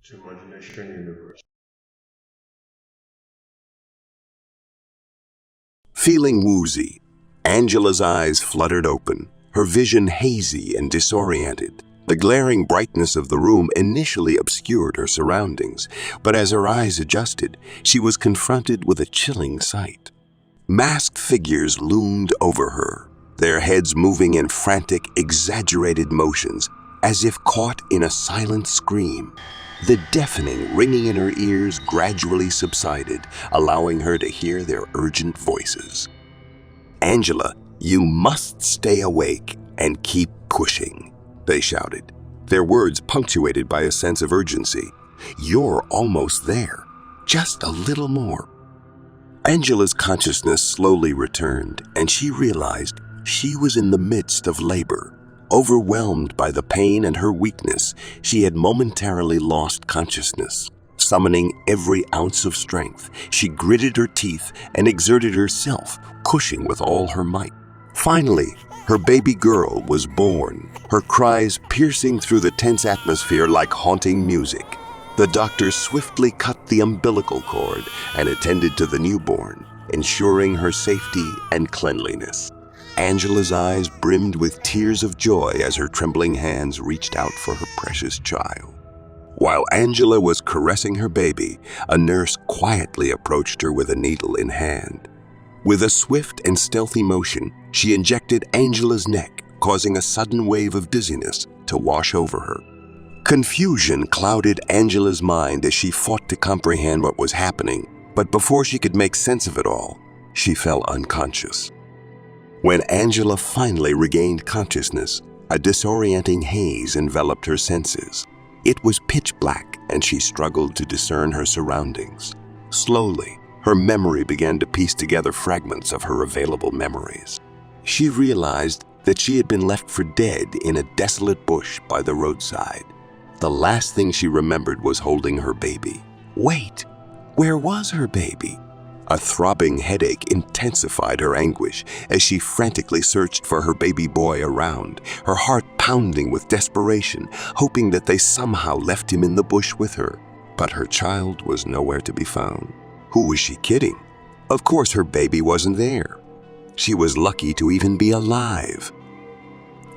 to Imagination Universe. Feeling woozy, Angela's eyes fluttered open, her vision hazy and disoriented. The glaring brightness of the room initially obscured her surroundings, but as her eyes adjusted, she was confronted with a chilling sight. Masked figures loomed over her, their heads moving in frantic, exaggerated motions, as if caught in a silent scream. The deafening ringing in her ears gradually subsided, allowing her to hear their urgent voices. "Angela, you must stay awake and keep pushing," they shouted, their words punctuated by a sense of urgency. "You're almost there. Just a little more." Angela's consciousness slowly returned, and she realized she was in the midst of labor. Overwhelmed by the pain and her weakness, she had momentarily lost consciousness. Summoning every ounce of strength, she gritted her teeth and exerted herself, pushing with all her might. Finally, her baby girl was born, her cries piercing through the tense atmosphere like haunting music. The doctor swiftly cut the umbilical cord and attended to the newborn, ensuring her safety and cleanliness. Angela's eyes brimmed with tears of joy as her trembling hands reached out for her precious child. While Angela was caressing her baby, a nurse quietly approached her with a needle in hand. With a swift and stealthy motion, she injected Angela's neck, causing a sudden wave of dizziness to wash over her. Confusion clouded Angela's mind as she fought to comprehend what was happening, but before she could make sense of it all, she fell unconscious. When Angela finally regained consciousness, a disorienting haze enveloped her senses. It was pitch black, and she struggled to discern her surroundings. Slowly, her memory began to piece together fragments of her available memories. She realized that she had been left for dead in a desolate bush by the roadside. The last thing she remembered was holding her baby. Wait, where was her baby? A throbbing headache intensified her anguish as she frantically searched for her baby boy around, her heart pounding with desperation, hoping that they somehow left him in the bush with her. But her child was nowhere to be found. Who was she kidding? Of course her baby wasn't there. She was lucky to even be alive.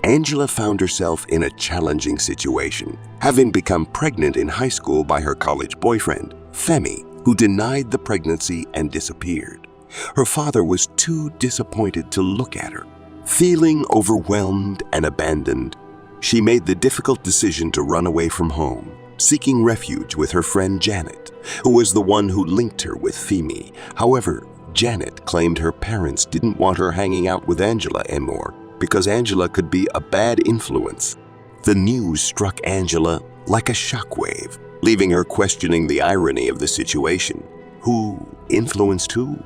Angela found herself in a challenging situation, having become pregnant in high school by her college boyfriend, Femi, who denied the pregnancy and disappeared. Her father was too disappointed to look at her. Feeling overwhelmed and abandoned, she made the difficult decision to run away from home, seeking refuge with her friend Janet, who was the one who linked her with Femi. However, Janet claimed her parents didn't want her hanging out with Angela anymore because Angela could be a bad influence. The news struck Angela like a shockwave, leaving her questioning the irony of the situation. Who influenced who?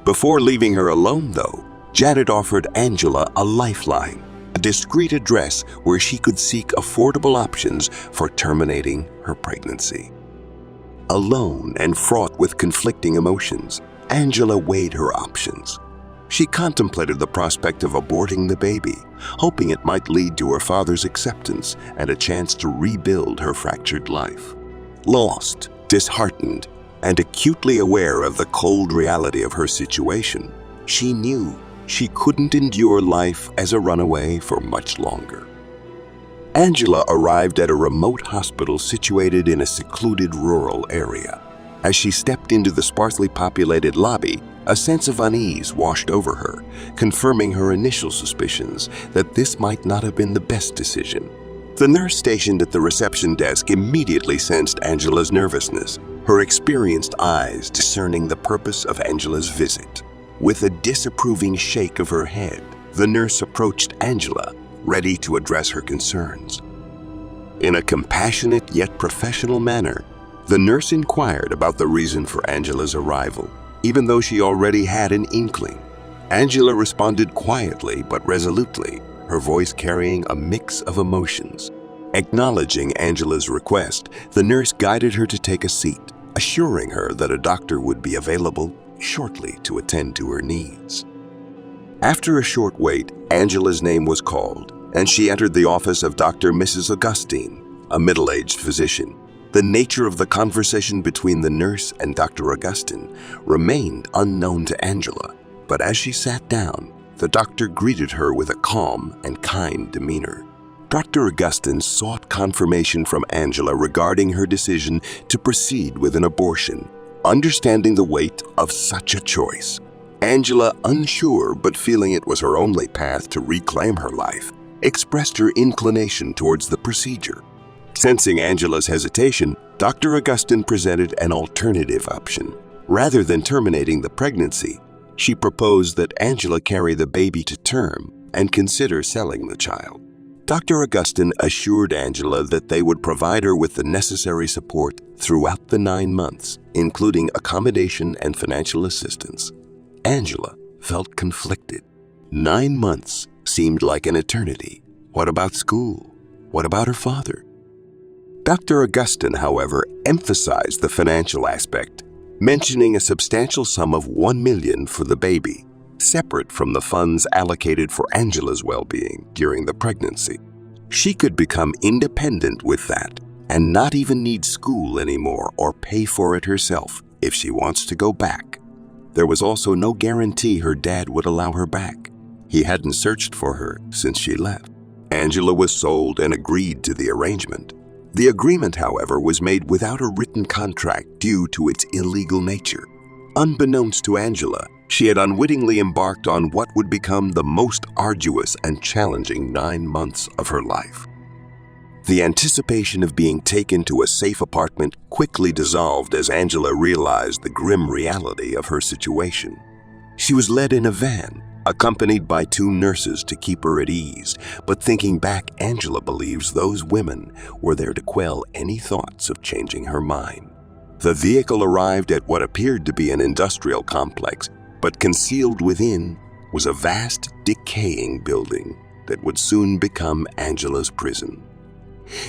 Before leaving her alone, though, Janet offered Angela a lifeline, a discreet address where she could seek affordable options for terminating her pregnancy. Alone and fraught with conflicting emotions, Angela weighed her options. She contemplated the prospect of aborting the baby, hoping it might lead to her father's acceptance and a chance to rebuild her fractured life. Lost, disheartened, and acutely aware of the cold reality of her situation, she knew she couldn't endure life as a runaway for much longer. Angela arrived at a remote hospital situated in a secluded rural area. As she stepped into the sparsely populated lobby, a sense of unease washed over her, confirming her initial suspicions that this might not have been the best decision. The nurse stationed at the reception desk immediately sensed Angela's nervousness, her experienced eyes discerning the purpose of Angela's visit. With a disapproving shake of her head, the nurse approached Angela, ready to address her concerns. In a compassionate yet professional manner, the nurse inquired about the reason for Angela's arrival, even though she already had an inkling. Angela responded quietly but resolutely, her voice carrying a mix of emotions. Acknowledging Angela's request, the nurse guided her to take a seat, assuring her that a doctor would be available shortly to attend to her needs. After a short wait, Angela's name was called, and she entered the office of Dr. Mrs. Augustine, a middle-aged physician. The nature of the conversation between the nurse and Dr. Augustin remained unknown to Angela, but as she sat down, the doctor greeted her with a calm and kind demeanor. Dr. Augustin sought confirmation from Angela regarding her decision to proceed with an abortion, understanding the weight of such a choice. Angela, unsure but feeling it was her only path to reclaim her life, expressed her inclination towards the procedure. Sensing Angela's hesitation, Dr. Augustin presented an alternative option. Rather than terminating the pregnancy, she proposed that Angela carry the baby to term and consider selling the child. Dr. Augustin assured Angela that they would provide her with the necessary support throughout the 9 months, including accommodation and financial assistance. Angela felt conflicted. 9 months seemed like an eternity. What about school? What about her father? Dr. Augustin, however, emphasized the financial aspect, mentioning a substantial sum of $1 million for the baby, separate from the funds allocated for Angela's well-being during the pregnancy. She could become independent with that and not even need school anymore or pay for it herself if she wants to go back. There was also no guarantee her dad would allow her back. He hadn't searched for her since she left. Angela was sold and agreed to the arrangement. The agreement, however, was made without a written contract due to its illegal nature. Unbeknownst to Angela, she had unwittingly embarked on what would become the most arduous and challenging 9 months of her life. The anticipation of being taken to a safe apartment quickly dissolved as Angela realized the grim reality of her situation. She was led in a van, accompanied by 2 nurses to keep her at ease, but thinking back, Angela believes those women were there to quell any thoughts of changing her mind. The vehicle arrived at what appeared to be an industrial complex, but concealed within was a vast, decaying building that would soon become Angela's prison.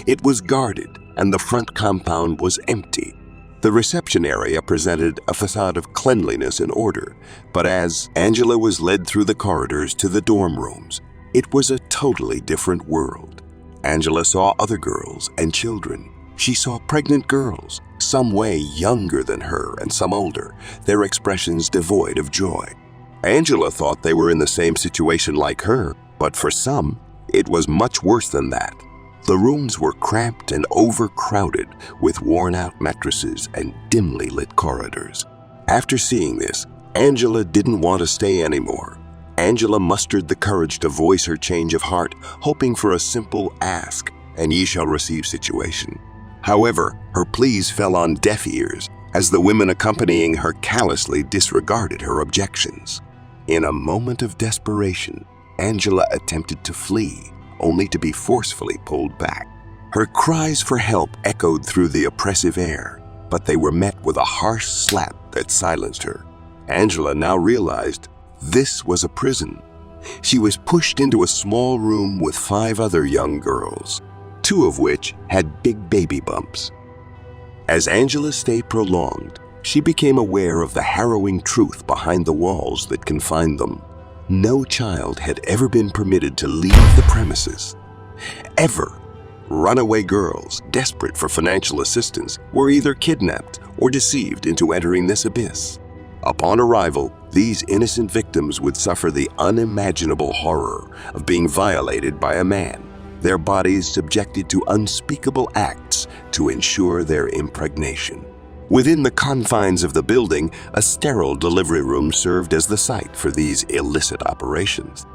It was guarded, and the front compound was empty. The reception area presented a facade of cleanliness and order, but as Angela was led through the corridors to the dorm rooms, it was a totally different world. Angela saw other girls and children. She saw pregnant girls, some way younger than her and some older, their expressions devoid of joy. Angela thought they were in the same situation like her, but for some, it was much worse than that. The rooms were cramped and overcrowded with worn-out mattresses and dimly lit corridors. After seeing this, Angela didn't want to stay anymore. Angela mustered the courage to voice her change of heart, hoping for a simple ask, and ye shall receive situation. However, her pleas fell on deaf ears as the women accompanying her callously disregarded her objections. In a moment of desperation, Angela attempted to flee, only to be forcefully pulled back. Her cries for help echoed through the oppressive air, but they were met with a harsh slap that silenced her. Angela now realized this was a prison. She was pushed into a small room with 5 other young girls, 2 of which had big baby bumps. As Angela's stay prolonged, she became aware of the harrowing truth behind the walls that confined them. No child had ever been permitted to leave the premises. Ever. Runaway girls, desperate for financial assistance, were either kidnapped or deceived into entering this abyss. Upon arrival, these innocent victims would suffer the unimaginable horror of being violated by a man, their bodies subjected to unspeakable acts to ensure their impregnation. Within the confines of the building, a sterile delivery room served as the site for these illicit operations.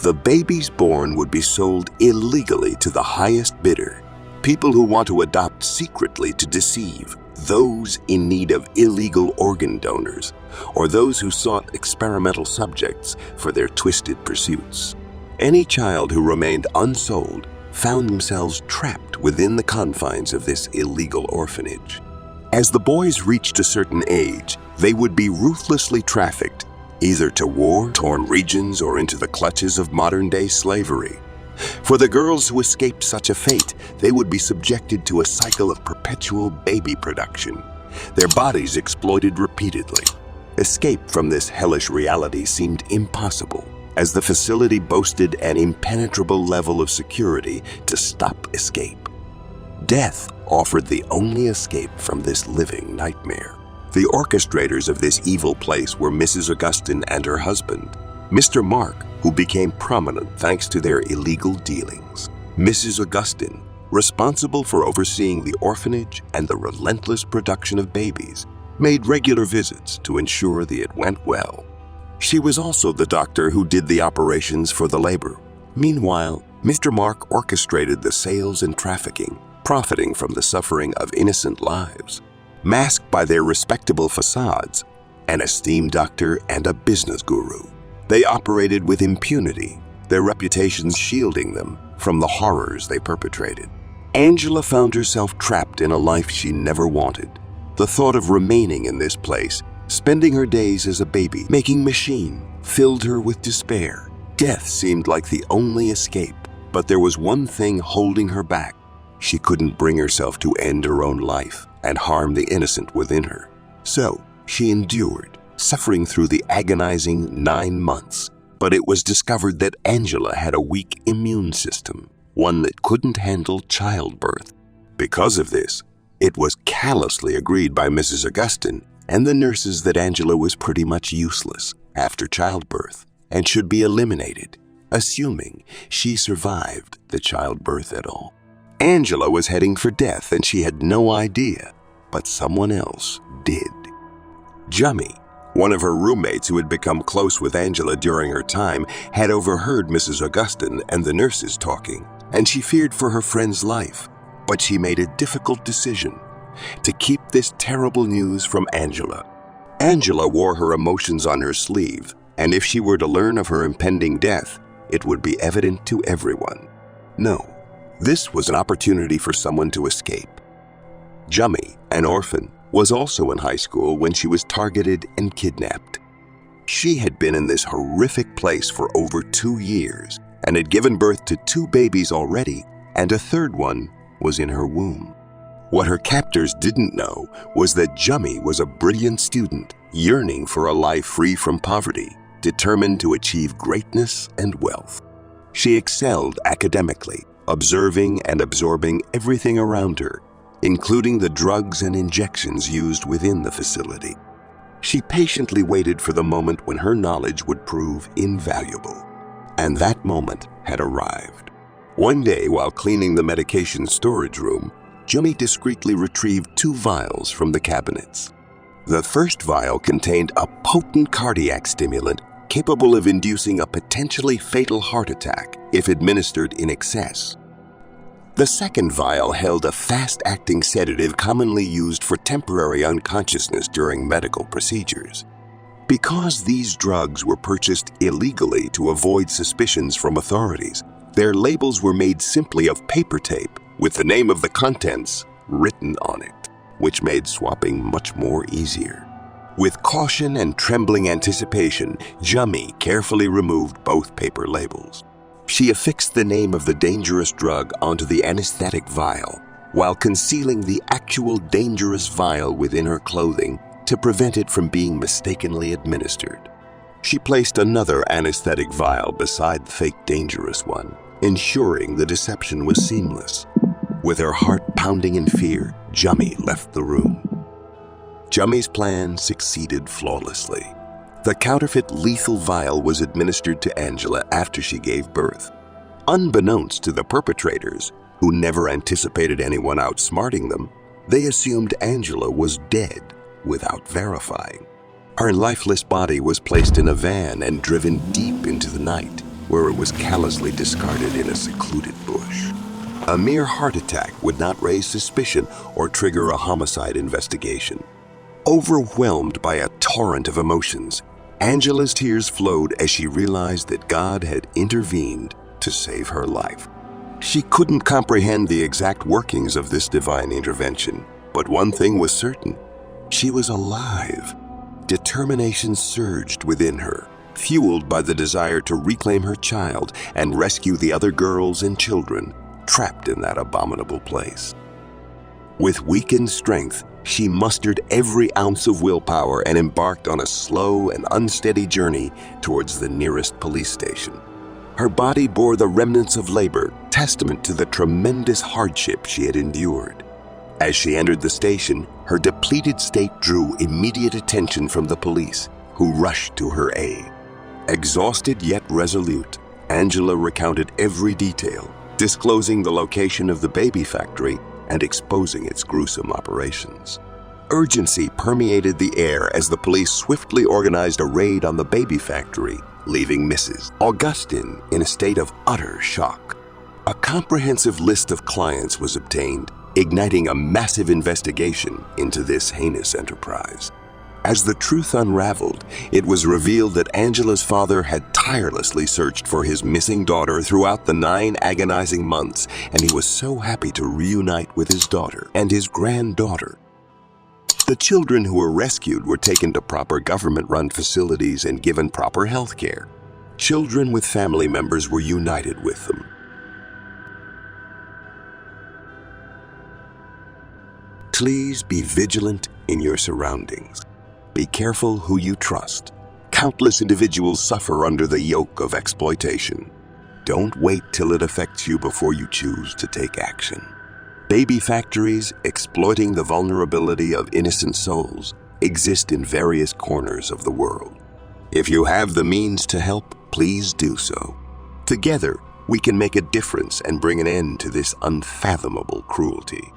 The babies born would be sold illegally to the highest bidder, people who want to adopt secretly to deceive, those in need of illegal organ donors, or those who sought experimental subjects for their twisted pursuits. Any child who remained unsold found themselves trapped within the confines of this illegal orphanage. As the boys reached a certain age, they would be ruthlessly trafficked, either to war-torn regions or into the clutches of modern-day slavery. For the girls who escaped such a fate, they would be subjected to a cycle of perpetual baby production, their bodies exploited repeatedly. Escape from this hellish reality seemed impossible, as the facility boasted an impenetrable level of security to stop escape. Death offered the only escape from this living nightmare. The orchestrators of this evil place were Mrs. Augustine and her husband, Mr. Mark, who became prominent thanks to their illegal dealings. Mrs. Augustine, responsible for overseeing the orphanage and the relentless production of babies, made regular visits to ensure that it went well. She was also the doctor who did the operations for the labor. Meanwhile, Mr. Mark orchestrated the sales and trafficking, profiting from the suffering of innocent lives. Masked by their respectable facades, an esteemed doctor and a business guru, they operated with impunity, their reputations shielding them from the horrors they perpetrated. Angela found herself trapped in a life she never wanted. The thought of remaining in this place, spending her days as a baby making machine, filled her with despair. Death seemed like the only escape, but there was one thing holding her back. She couldn't bring herself to end her own life and harm the innocent within her. So she endured, suffering through the agonizing 9 months. But it was discovered that Angela had a weak immune system, one that couldn't handle childbirth. Because of this, it was callously agreed by Mrs. Augustine and the nurses that Angela was pretty much useless after childbirth and should be eliminated, assuming she survived the childbirth at all. Angela was heading for death and she had no idea, but someone else did. Jummy, one of her roommates who had become close with Angela during her time, had overheard Mrs. Augustine and the nurses talking, and she feared for her friend's life. But she made a difficult decision to keep this terrible news from Angela. Angela wore her emotions on her sleeve, and if she were to learn of her impending death, it would be evident to everyone. No, this was an opportunity for someone to escape. Jummy, an orphan, was also in high school when she was targeted and kidnapped. She had been in this horrific place for over 2 years and had given birth to 2 babies already, and a third one was in her womb. What her captors didn't know was that Jummy was a brilliant student, yearning for a life free from poverty, determined to achieve greatness and wealth. She excelled academically, observing and absorbing everything around her, including the drugs and injections used within the facility. She patiently waited for the moment when her knowledge would prove invaluable. And that moment had arrived. One day, while cleaning the medication storage room, Jummy discreetly retrieved 2 vials from the cabinets. The first vial contained a potent cardiac stimulant capable of inducing a potentially fatal heart attack if administered in excess. The second vial held a fast-acting sedative commonly used for temporary unconsciousness during medical procedures. Because these drugs were purchased illegally to avoid suspicions from authorities, their labels were made simply of paper tape with the name of the contents written on it, which made swapping much more easier. With caution and trembling anticipation, Jummy carefully removed both paper labels. She affixed the name of the dangerous drug onto the anesthetic vial, while concealing the actual dangerous vial within her clothing to prevent it from being mistakenly administered. She placed another anesthetic vial beside the fake dangerous one, ensuring the deception was seamless. With her heart pounding in fear, Jummy left the room. Jummy's plan succeeded flawlessly. The counterfeit lethal vial was administered to Angela after she gave birth. Unbeknownst to the perpetrators, who never anticipated anyone outsmarting them, they assumed Angela was dead without verifying. Her lifeless body was placed in a van and driven deep into the night, where it was callously discarded in a secluded bush. A mere heart attack would not raise suspicion or trigger a homicide investigation. Overwhelmed by a torrent of emotions, Angela's tears flowed as she realized that God had intervened to save her life. She couldn't comprehend the exact workings of this divine intervention, but one thing was certain: she was alive. Determination surged within her, fueled by the desire to reclaim her child and rescue the other girls and children trapped in that abominable place. With weakened strength, she mustered every ounce of willpower and embarked on a slow and unsteady journey towards the nearest police station. Her body bore the remnants of labor, testament to the tremendous hardship she had endured. As she entered the station, her depleted state drew immediate attention from the police, who rushed to her aid. Exhausted yet resolute, Angela recounted every detail, disclosing the location of the baby factory and exposing its gruesome operations. Urgency permeated the air as the police swiftly organized a raid on the baby factory, leaving Mrs. Augustine in a state of utter shock. A comprehensive list of clients was obtained, igniting a massive investigation into this heinous enterprise. As the truth unraveled, it was revealed that Angela's father had tirelessly searched for his missing daughter throughout the 9 agonizing months, and he was so happy to reunite with his daughter and his granddaughter. The children who were rescued were taken to proper government-run facilities and given proper health care. Children with family members were united with them. Please be vigilant in your surroundings. Be careful who you trust. Countless individuals suffer under the yoke of exploitation. Don't wait till it affects you before you choose to take action. Baby factories exploiting the vulnerability of innocent souls exist in various corners of the world. If you have the means to help, please do so. Together, we can make a difference and bring an end to this unfathomable cruelty.